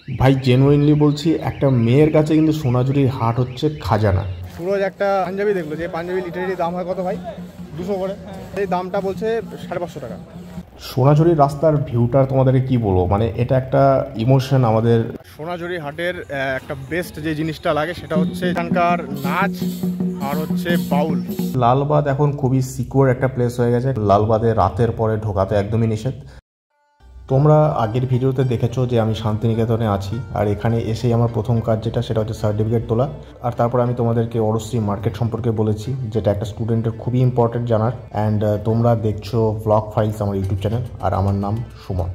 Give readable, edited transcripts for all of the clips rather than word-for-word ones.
ভাই জেনুইনলি বলছি, একটা মেয়ের কাছে কিন্তু সোনাঝুরির হাট হচ্ছে খাজানা। সুরজ একটা পাঞ্জাবি দেখলো, যে পাঞ্জাবি লিটারেলি দাম হয় কত ভাই? 200 করে। এই দামটা বলছে 550 টাকা। সোনাঝুরির রাস্তার ভিউটা তোমাদেরকে কি বলবো, মানে এটা একটা ইমোশন আমাদের। সোনাঝুরি হাটের একটা বেস্ট যে জিনিসটা লাগে সেটা হচ্ছে এখানকার নাচ আর হচ্ছে বাউল। লালবাদ এখন খুবই সিকিউর একটা প্লেস হয়ে গেছে। লালবাদে রাতের পরে ঢোকাতে একদমই নিষেধ। তোমরা আগের ভিডিওতে দেখেছো যে আমি শান্তিনিকেতনে আছি, আর এখানে এসেই আমার প্রথম কাজ যেটা সেটা হচ্ছে সার্টিফিকেট তোলা। আর তারপর আমি তোমাদেরকে অরশ্রী মার্কেট সম্পর্কে বলেছি, যেটা একটা স্টুডেন্টের খুবই ইম্পর্টেন্ট জানার। অ্যান্ড তোমরা দেখছো ব্লগ ফাইলস, আমার ইউটিউব চ্যানেল, আর আমার নাম সুমন।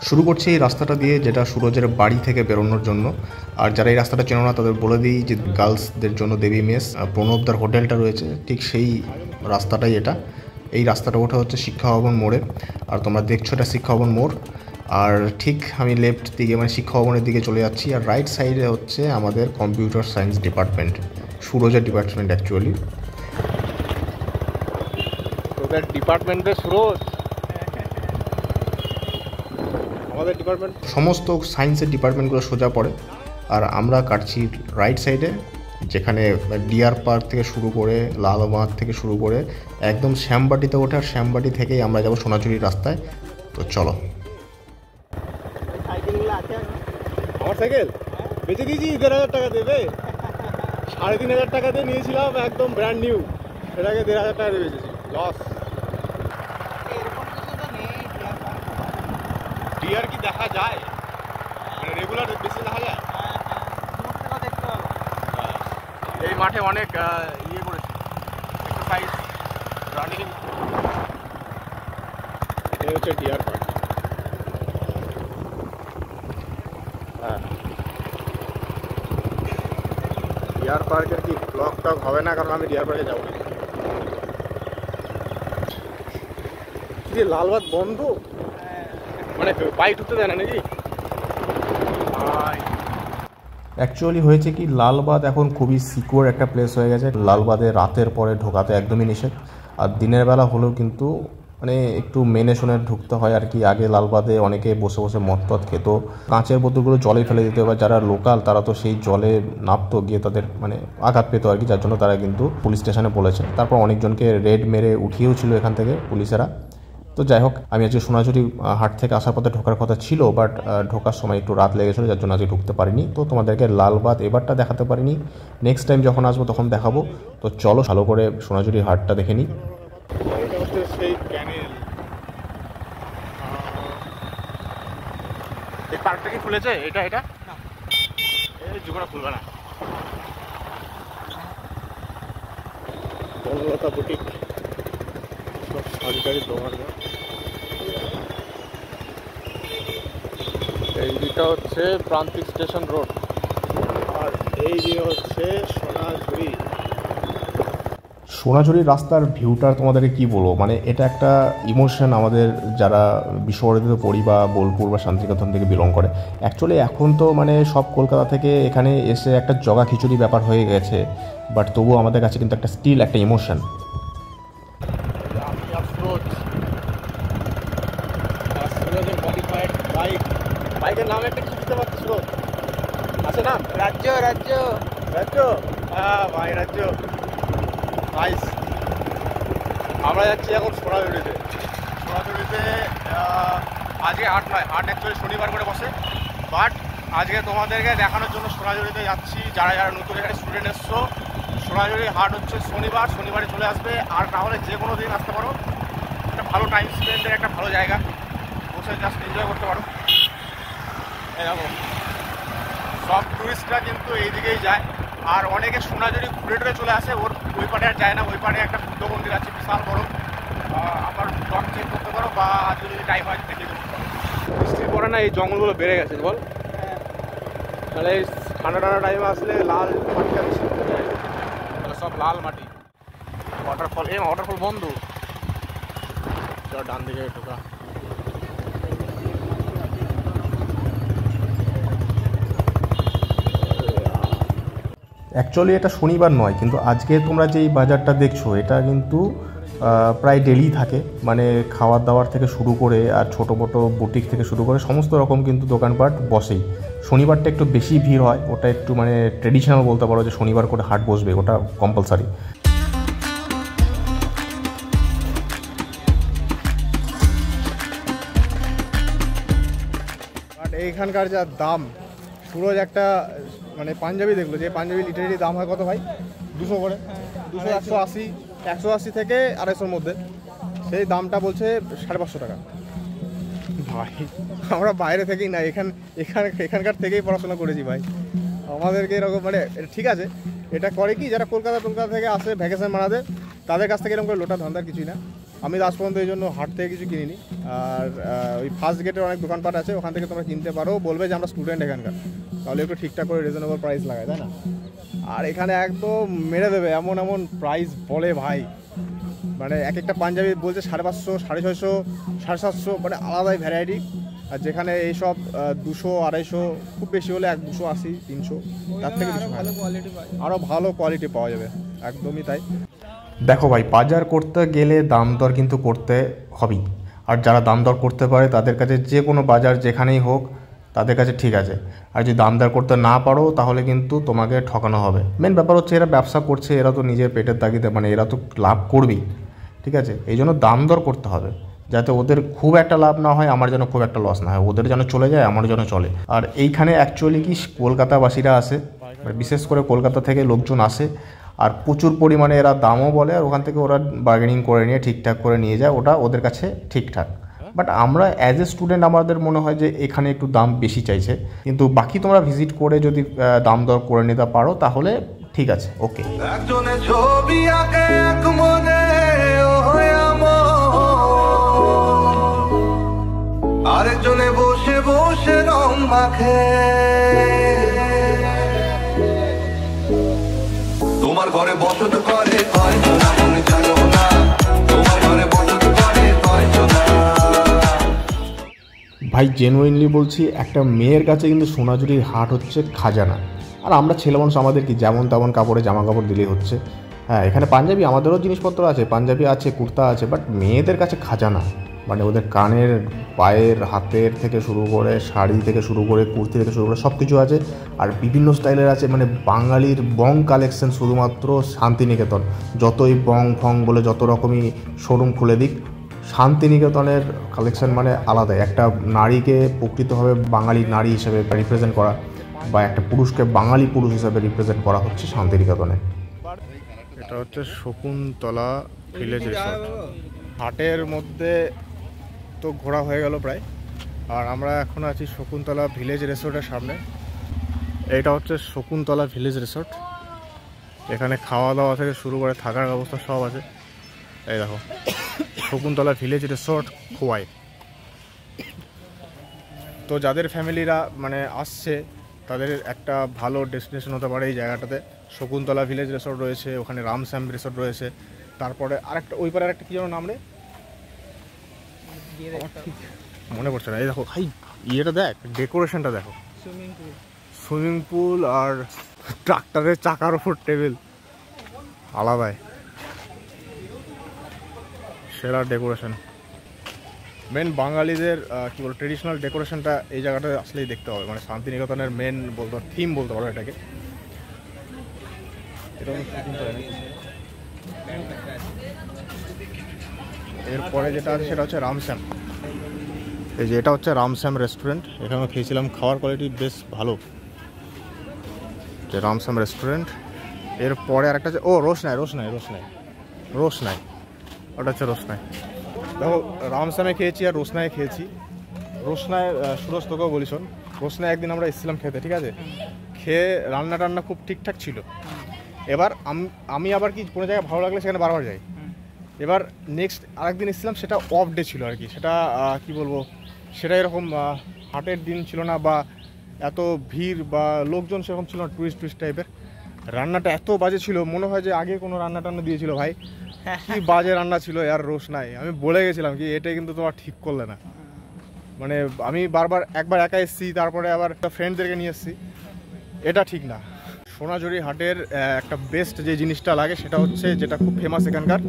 শুরু করছি এই রাস্তাটা দিয়ে, যেটা সুরজের বাড়ি থেকে বেরোনোর জন্য। আর যারা এই রাস্তাটা চেনো না তাদের বলে দিই যে গার্লসদের জন্য দেবী মেস, প্রণবদার হোটেলটা রয়েছে ঠিক সেই রাস্তাটাই এটা। এই রাস্তাটা ওঠা হচ্ছে শিক্ষা ভবন মোড়ে, আর তোমরা দেখছো এটা শিক্ষা ভবন মোড়। আর ঠিক আমি লেফট দিকে মানে শিক্ষা ভবনের দিকে চলে যাচ্ছি, আর রাইট সাইডে হচ্ছে আমাদের কম্পিউটার সায়েন্স ডিপার্টমেন্ট, সুরজের ডিপার্টমেন্ট অ্যাকচুয়ালি। তোদের ডিপার্টমেন্টে সুরজ, আমাদের ডিপার্টমেন্ট সমস্ত সায়েন্সের ডিপার্টমেন্টগুলো সোজা পড়ে। আর আমরা কাটছি রাইট সাইডে, যেখানে ডিয়ার পার্ক থেকে শুরু করে লালবাঁধ থেকে শুরু করে একদম শ্যামবাটিতে ওঠে, আর শ্যামবাটি থেকেই আমরা যাবো সোনাঝুরির রাস্তায়। তো চলো। আমার সাইকেল বেঁচে দিয়েছি 1,500 টাকা দেবে। 3,500 টাকা দিয়ে নিয়েছিলাম, একদম ব্র্যান্ড নিউ, সেটাকে 1,500 টাকা দিয়ে বেঁচেছি, লস। ডিয়ার কি দেখা যায়? মানে রেগুলার বেশি দেখা যায়। এই মাঠে অনেক ইয়ে করেছি, এক্সারসাইজ, রানিং। এটা হচ্ছে ডিয়ার পার্ক। হ্যাঁ, ডিয়ার পার্কের কি ব্লগ টক হবে না, কারণ আমি ডিয়ার পার্কে যাবো না। কি লালবাদ বন্ধ, মানে বাইক ঢুকতে দেয় না নাকি? অ্যাকচুয়ালি হয়েছে কি, লালবাঁধ এখন খুবই সিকিউর একটা প্লেস হয়ে গেছে। লালবাঁধে রাতের পরে ঢোকাতে একদমই নিষেধ, আর দিনের বেলা হলেও কিন্তু মানে একটু মেনে শুনে ঢুকতে হয় আর কি। আগে লালবাঁধে অনেকে বসে বসে মদ টদ খেত, কাঁচের বোতলগুলো জলে ফেলে দিত। এবার যারা লোকাল তারা তো সেই জলে নামতো, গিয়ে তাদের মানে আঘাত পেত আর কি, যার জন্য তারা কিন্তু পুলিশ স্টেশনে বলেছে। তারপর অনেকজনকে রেড মেরে উঠিয়েও ছিল এখান থেকে পুলিশেরা। তো যাই হোক, আমি আজকে সোনাঝুরি হাট থেকে আসার পথে ঢোকার কথা ছিল, বাট ঢোকার সময় একটু রাত লেগেছিলো, যার জন্য আজকে ঢুকতে পারিনি। তো তোমাদেরকে লালবাঁধ এবারটা দেখাতে পারিনি, নেক্সট টাইম যখন আসবো তখন দেখাবো। তো চলো ভালো করে সোনাঝুরি হাটটা দেখে নিই। সেই ক্যানেল, এই পার্কটা কি খুলেছে? এটা এই যুগটা খুলবে না। বনলতা বুটিক, সব শাড়ি দোকান। এই দিকটা হচ্ছে প্রান্তিক স্টেশন রোড, আর এই দিকে হচ্ছে সোনাঝুরি। সোনাঝুরির রাস্তার ভিউটা তোমাদেরকে কি বলবো, মানে এটা একটা ইমোশন আমাদের, যারা বিশ্বভারতীতে পড়ি বা বোলপুর বা শান্তিনিকেতন থেকে বিলং করে। অ্যাকচুয়ালি এখন তো মানে সব কলকাতা থেকে এখানে এসে একটা জগা খিচুড়ি ব্যাপার হয়ে গেছে, বাট তবুও আমাদের কাছে কিন্তু একটা স্টিল একটা ইমোশন। বাইকের নাম একটা কি দিতে পারছিস? আছে নাম? রাজ্য। হ্যাঁ ভাই, রাজ্য। নাইস। আমরা যাচ্ছি এখন সোনাঝুরিতে। আজকে হাট নয়, হাট অ্যাকচুয়ালি শনিবার করে বসে, বাট আজকে তোমাদেরকে দেখানোর জন্য সোনাঝুরিতে যাচ্ছি। যারা নতুন এখানে স্টুডেন্ট এসছো, সোনাঝুরি হাট হচ্ছে শনিবারে চলে আসবে। আর তাহলে যে কোনো দিন আসতে পারো, একটা ভালো টাইম স্পেন্ডের একটা ভালো জায়গা, বসে জাস্ট এনজয় করতে পারো। এই দেখো, সব টুরিস্টরা কিন্তু এই দিকেই যায়, আর অনেকে সোনাঝুরি ঘুরে চলে আসে। ওই পাড়ে আর যায় না, ওই পাড়ে একটা বুদ্ধ মন্দির আছে বিশাল বড়, আবার ব্লগ চেক করতে পারো, বা আজকে যদি টাইম হয় দেখে যেতে পারো। বৃষ্টির পরে না এই জঙ্গলগুলো বেড়ে গেছে বল, তাহলে এই ঠান্ডা টাইমে আসলে লাল মাটিটা বেশি, তাহলে সব লাল মাটি। ওয়াটারফল বন্ধ, চল ডান দিকে ঢোকা। অ্যাকচুয়ালি এটা শনিবার নয়, কিন্তু আজকে তোমরা যে এই বাজারটা দেখছো এটা কিন্তু প্রায় ডেলি থাকে, মানে খাওয়ার দাওয়ার থেকে শুরু করে আর ছোটো মোটো বুটিক থেকে শুরু করে সমস্ত রকম কিন্তু দোকানপাট বসেই। শনিবারটা একটু বেশি ভিড় হয়, ওটা একটু মানে ট্রেডিশনাল বলতে পারো যে শনিবার করে হাট বসবে, ওটা কম্পালসারি। বাট এইখানকার যা দাম, সুরজ একটা মানে পাঞ্জাবি দেখলো, যে পাঞ্জাবি লিটারেলি দাম হয় কত ভাই? 200 করে, 200, 180, 180 থেকে 250-র মধ্যে। সেই দামটা বলছে 550 টাকা। ভাই আমরা বাইরে থেকেই না, এখানকার থেকেই পড়াশোনা করেছি ভাই। আমাদেরকে এরকম মানে ঠিক আছে, এটা করে কি যারা কলকাতা থেকে আসে ভ্যাকেশন মানাতে, তাদের কাছ থেকে এরকম করে লোটা ধান্দার কিছুই না। আমি আজ পর্যন্ত এই জন্য হাট থেকে কিছু কিনিনি। আর ওই ফার্স্ট গেটের অনেক দোকানপাট আছে, ওখান থেকে তোমরা কিনতে পারো, বলবে যে আমরা স্টুডেন্ট এখানকার, তাহলে একটু ঠিকঠাক করে রিজনেবল প্রাইস লাগায়, তাই না? আর এখানে একদম মেরে দেবে এমন প্রাইস বলে ভাই, মানে এক একটা পাঞ্জাবি বলছে 550, 650, 750, মানে আলাদাই ভ্যারাইটি। আর যেখানে এইসব 200, 250, খুব বেশি হলে 280, 300, তার থেকে বেশি আরও ভালো কোয়ালিটি পাওয়া যাবে, একদমই তাই। দেখো ভাই, বাজার করতে গেলে দাম দর কিন্তু করতে হবেই। আর যারা দাম দর করতে পারে তাদের কাছে যে কোনো বাজার যেখানেই হোক তাদের কাছে ঠিক আছে। আর যদি দাম দর করতে না পারো তাহলে কিন্তু তোমাকে ঠকানো হবে। মেন ব্যাপার হচ্ছে এরা ব্যবসা করছে, এরা তো নিজের পেটের তাগিদে, মানে এরা তো লাভ করবেই, ঠিক আছে? এই জন্য দাম দর করতে হবে, যাতে ওদের খুব একটা লাভ না হয়, আমার যেন খুব একটা লস না হয়, ওদের যেন চলে যায়, আমার যেন চলে। আর এইখানে অ্যাকচুয়ালি কি কলকাতাবাসীরা আসে, বিশেষ করে কলকাতা থেকে লোকজন আসে, আর প্রচুর পরিমাণে এরা দামও বলে, আর ওখান থেকে ওরা বার্গেনিং করে নিয়ে ঠিকঠাক করে নিয়ে যায়, ওটা ওদের কাছে ঠিকঠাক। বাট আমরা অ্যাজ এ স্টুডেন্ট আমাদের মনে হয় যে এখানে একটু দাম বেশি চাইছে, কিন্তু বাকি তোমরা ভিজিট করে যদি দাম দর করে নিতে পারো তাহলে ঠিক আছে, ওকে। আরেকজনে বসে বসে রং মাখে, তোমার ঘরে বসত করে কয়জন, আমি জানো না তোমার ঘরে বসত করে কয়জন। ভাই জেনুইনলি বলছি, একটা মেয়ের কাছে কিন্তু সোনাঝুরির হাট হচ্ছে খাজানা। আর আমরা ছেলে মানুষ, আমাদের কি যেমন তেমন কাপড়ে জামা কাপড় দিলেই হচ্ছে। হ্যাঁ, এখানে পাঞ্জাবি, আমাদেরও জিনিসপত্র আছে, পাঞ্জাবি আছে, কুর্তা আছে, বাট মেয়েদের কাছে খাজানা। মানে ওদের কানের, পায়ের, হাতের থেকে শুরু করে, শাড়ি থেকে শুরু করে, কুর্তি থেকে শুরু করে সব কিছু আছে। আর বিভিন্ন স্টাইলের আছে, মানে বাঙালির বং কালেকশন শুধুমাত্র শান্তিনিকেতন। যতই বং ফং বলে যত রকমই শোরুম খুলে দিক, শান্তিনিকেতনের কালেকশন মানে আলাদাই। একটা নারীকে প্রকৃতভাবে বাঙালি নারী হিসেবে রিপ্রেজেন্ট করা, বা একটা পুরুষকে বাঙালি পুরুষ হিসেবে রিপ্রেজেন্ট করা হচ্ছে শান্তিনিকেতনে। এটা হচ্ছে শকুন্তলা ভিলেজ রিসর্ট। হাটের মধ্যে তো ঘোরা হয়ে গেল প্রায়, আর আমরা এখন আছি শকুন্তলা ভিলেজ রিসর্টের সামনে। এইটা হচ্ছে শকুন্তলা ভিলেজ রিসর্ট। এখানে খাওয়া দাওয়া থেকে শুরু করে থাকার ব্যবস্থা সব আছে। এই দেখো, শকুন্তলা ভিলেজ রিসর্ট খোয়াই। তো যাদের ফ্যামিলিরা মানে আসছে তাদের একটা ভালো ডেস্টিনেশন হতে পারে এই জায়গাটাতে। শকুন্তলা ভিলেজ রিসর্ট রয়েছে, ওখানে রামশ্যাম রিসর্ট রয়েছে, তারপরে আরেকটা ওই পারে আরেকটা কী যেন নাম রে, মনে পড়ছে না। এই দেখো ভাই, ইয়েটা দেখ, ডেকোরেশনটা দেখো, সুইমিং পুল আর ট্রাক্টরের চাকার ওপর টেবিল, আলাদাই সেরা ডেকোরেশন। মেন বাঙালিদের কী বল ট্রেডিশনাল ডেকোরেশনটা এই জায়গাটা আসলেই দেখতে হবে, মানে শান্তিনিকেতনের মেন বলতে থিম বলতে পারো এটাকে। এরপরে যেটা আছে সেটা হচ্ছে রামশ্যাম। এই যে এটা হচ্ছে রামশ্যাম রেস্টুরেন্ট, এখানে খেয়েছিলাম, খাওয়ার কোয়ালিটি বেশ ভালো, যে রামশ্যাম রেস্টুরেন্ট। এরপরে আরেকটা আছে, ও রোশনাই, ওটা হচ্ছে রোশনাই। দেখো, রামশ্যামে খেয়েছি আর রোশনায় খেয়েছি। রোশনায় সুরজ তোকেও বলি শোন, রোশনায় একদিন আমরা এসেছিলাম খেতে, ঠিক আছে, খেয়ে রান্না টান্না খুব ঠিকঠাক ছিল। এবার আমি আবার কি কোনো জায়গায় ভালো লাগলে সেখানে বারবার যাই। এবার নেক্সট আরেকদিন এসেছিলাম, সেটা অফ ডে ছিল আর কি, সেটা কি বলবো, সেটা এরকম হাটের দিন ছিল না, বা এত ভিড় বা লোকজন সেরকম ছিল না, টুরিস্ট টাইপের। রান্নাটা এত বাজে ছিল, মনে হয় যে আগে কোনো রান্না টান্না দিয়েছিল ভাই, কি বাজে রান্না ছিল আর রোশনাই। আমি বলে গেছিলাম কি এটাই কিন্তু তোমার ঠিক করলে না, মানে আমি একবার একা এসেছি, তারপরে আবার ফ্রেন্ডদেরকে নিয়ে এসেছি, এটা ঠিক না। সোনাঝুরি হাটের একটা বেস্ট যে জিনিসটা লাগে সেটা হচ্ছে, যেটা খুব ফেমাস এখানকার,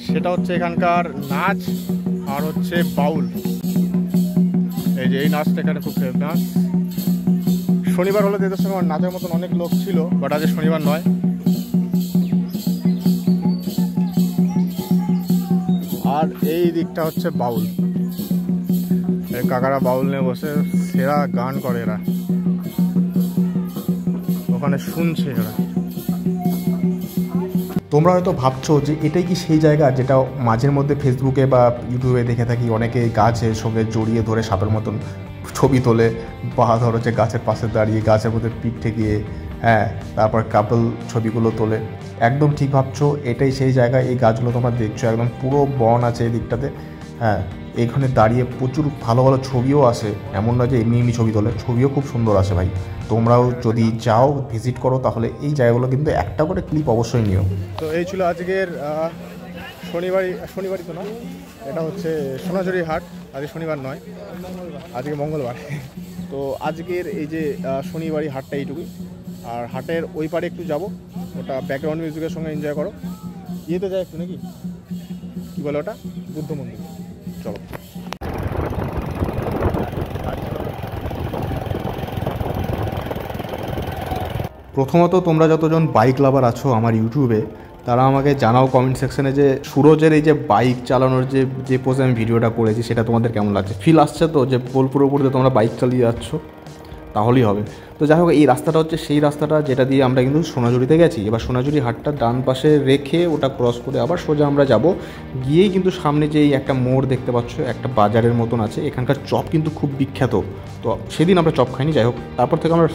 সেটা হচ্ছে এখানকার নাচ আর হচ্ছে বাউল। এই যে এই নাচটা এখানে খুব ফেমাস। শনিবার হলে এদের সঙ্গে আমার নাচের মতন অনেক লোক ছিল, বাট আজ শনিবার নয়। আর এই দিকটা হচ্ছে বাউল, এই কাকারা বাউল নিয়ে বসে সেরা গান করে এরা, ওখানে শুনছে এরা। তোমরা হয়তো ভাবছো যে এটাই কি সেই জায়গা যেটা মাঝের মধ্যে ফেসবুকে বা ইউটিউবে দেখে থাকি, অনেকে গাছের সঙ্গে জড়িয়ে ধরে সাপের মতন ছবি তোলে, বা ধরো হচ্ছে গাছের পাশে দাঁড়িয়ে গাছের মধ্যে পিঠ ঠেকিয়ে, হ্যাঁ, তারপর কাপল ছবিগুলো তোলে। একদম ঠিক ভাবছো, এটাই সেই জায়গা। এই গাছগুলো তোমরা দেখছো, একদম পুরো বন আছে এই দিকটাতে, হ্যাঁ। এখানে দাঁড়িয়ে প্রচুর ভালো ভালো ছবিও আসে, এমন নয় যে এমনি এমনি ছবি তোলে, ছবিও খুব সুন্দর আসে ভাই। তোমরাও যদি যাও ভিজিট করো তাহলে এই জায়গাগুলো কিন্তু একটা করে ক্লিপ অবশ্যই নিও। তো এই ছিল আজকের শনিবারই তো না, এটা হচ্ছে সোনাঝুরি হাট। আজকে শনিবার নয়, আজকে মঙ্গলবার। তো আজকের এই যে শনিবারই হাটটা এইটুকুই। আর হাটের ওই পারে একটু যাব, ওটা ব্যাকগ্রাউন্ড মিউজিকের সঙ্গে এনজয় করো। ইয়েতে যায় একটু নাকি, কী বলে ওটা, বুদ্ধ মন্দির। চলো। প্রথমত তোমরা যতজন বাইক লাভার আছো আমার ইউটিউবে, তারা আমাকে জানাও কমেন্ট সেকশনে যে সুরজের এই যে বাইক চালানোর যে পোজে আমি ভিডিওটা করেছি সেটা তোমাদের কেমন লাগছে। ফিল আসছে তো যে বোলপুর উপর দিয়ে তোমরা বাইক চালিয়ে যাচ্ছ, তাহলেই হবে। তো যাই হোক, এই রাস্তাটা হচ্ছে সেই রাস্তাটা যেটা দিয়ে আমরা কিন্তু সোনাঝুরিতে গেছি। এবার সোনাঝুরি হাটটা ডান পাশে রেখে ওটা ক্রস করে আবার সোজা আমরা যাব। গিয়েই কিন্তু সামনে যেই একটা মোড় দেখতে পাচ্ছ, একটা বাজারের মতন আছে, এখানকার চপ কিন্তু খুব বিখ্যাত। তো সেদিন আমরা চপ খাইনি, যাই হোক। তারপর থেকে আমরা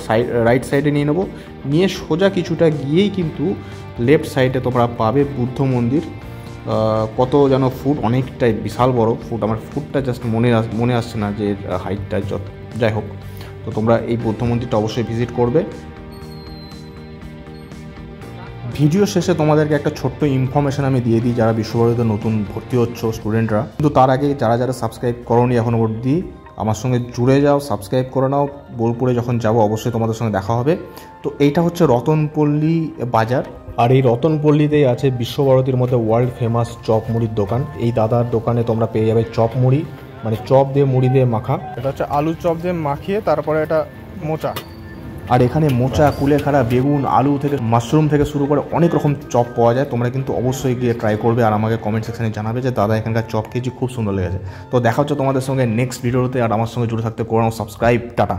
রাইট সাইডে নিয়ে নেবো, নিয়ে সোজা কিছুটা গিয়েই কিন্তু লেফট সাইডে তোমরা পাবে বুদ্ধ মন্দির। কত যেন ফুট, অনেকটাই বিশাল বড় ফুট, আমার ফুটটা জাস্ট মনে আসছে না যে হাইটটা যত। যাই হোক, তো তোমরা এই বৌদ্ধ মন্দিরটা অবশ্যই ভিজিট করবে। ভিডিও শেষে তোমাদেরকে একটা ছোট্ট ইনফরমেশন আমি দিয়ে দিই, যারা বিশ্বভারতীতে নতুন ভর্তি হচ্ছ স্টুডেন্টরা। কিন্তু তার আগে যারা সাবস্ক্রাইব করোনি এখনও অবধি, আমার সঙ্গে জুড়ে যাও, সাবস্ক্রাইব করে নাও। বোলপুরে যখন যাবো অবশ্যই তোমাদের সঙ্গে দেখা হবে। তো এইটা হচ্ছে রতনপল্লী বাজার, আর এই রতনপল্লীতেই আছে বিশ্বভারতীর মধ্যে ওয়ার্ল্ড ফেমাস চপ মুড়ির দোকান। এই দাদার দোকানে তোমরা পেয়ে যাবে চপ মুড়ি, মানে চপ দিয়ে মুড়ি দিয়ে মাখা। এটা হচ্ছে আলু চপ দিয়ে মাখিয়ে তারপরে এটা মোচা। আর এখানে মোচা, কুলেখাড়া, বেগুন, আলু থেকে মাশরুম থেকে শুরু করে অনেক রকম চপ পাওয়া যায়। তোমরা কিন্তু অবশ্যই গিয়ে ট্রাই করবে আর আমাকে কমেন্ট সেকশনে জানাবে যে দাদা এখানকার চপ খেয়েছি, খুব সুন্দর লেগেছে। তো দেখা হচ্ছে তোমাদের সঙ্গে নেক্সট ভিডিওতে। আর আমার সঙ্গে জুড়ে থাকতে করো সাবস্ক্রাইব। টাটা।